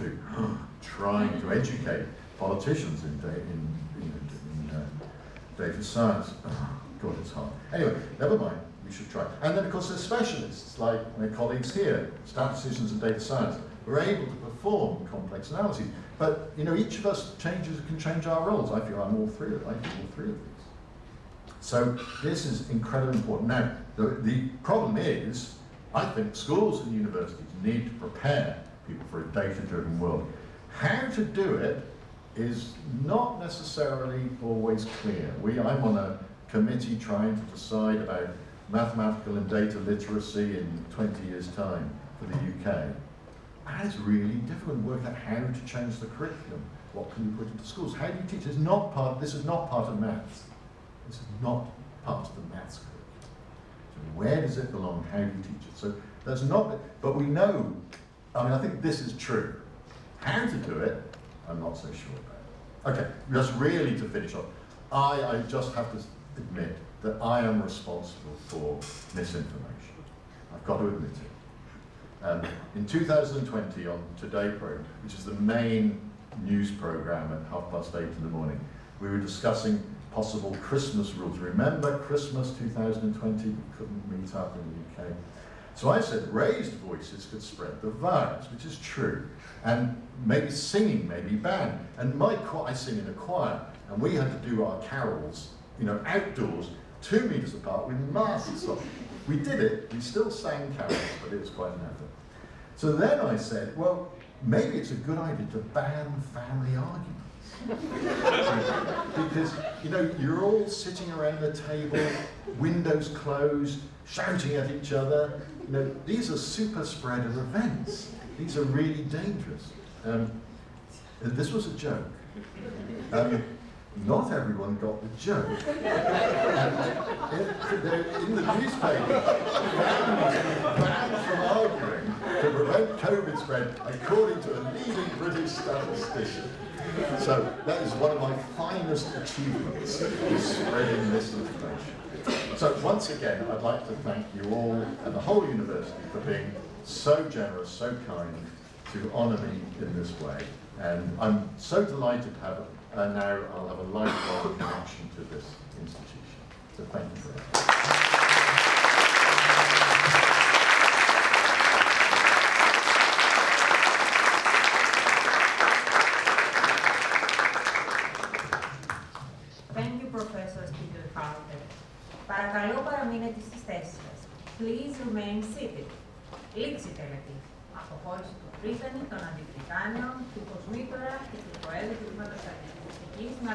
do, trying to educate politicians in data science. Oh, God, it's hard. Anyway, never mind, we should try. And then, of course, there's specialists, like my colleagues here, statisticians and data science, who are able to perform complex analyses. But, you know, each of us can change our roles. I feel I'm all three of these. So this is incredibly important. Now, the problem is, I think schools and universities need to prepare people for a data-driven world. How to do it is not necessarily always clear. I'm on a committee trying to decide about mathematical and data literacy in 20 years' time for the UK. And it's really difficult to work out how to change the curriculum. What can you put into schools? How do you teach? This is not part of maths. This is not part of the maths curriculum. So where does it belong? How do you teach it? So that's not, but we know, I mean, I think this is true. How to do it, I'm not so sure about. Okay, just really to finish off, I just have to admit that I am responsible for misinformation. I've got to admit it. In 2020 on Today program, which is the main news program at 8:30 in the morning, we were discussing possible Christmas rules. Remember Christmas 2020? We couldn't meet up in the UK. So I said raised voices could spread the virus, which is true. And maybe singing may be banned. And I sing in a choir, and we had to do our carols, you know, outdoors, 2 meters apart with masks on. We did it, we still sang carols, but it was quite an effort. So then I said, well, maybe it's a good idea to ban family arguments. Because, you know, you're all sitting around the table, windows closed, shouting at each other. You know, these are super spreader events. These are really dangerous. This was a joke. Not everyone got the joke. In the newspaper, families banned from arguing to prevent COVID spread, according to a leading British statistician. So that is one of my finest achievements, is spreading misinformation. So once again, I'd like to thank you all and the whole university for being so generous, so kind to honour me in this way. And I'm so delighted to have now I'll have a lifelong connection to this institution. So thank you for that. Thank you, Professor SPIEGELHALTER. Παρακαλώ παραμείνετε στις θέσεις σας. Please remain seated. Λήξη τελετή. Αποχώρηση του Πρίτανη, των Αντιπριτάνιων, του Κοσμήτωρα και του Προέδρου του Τμήματος Στατιστικής.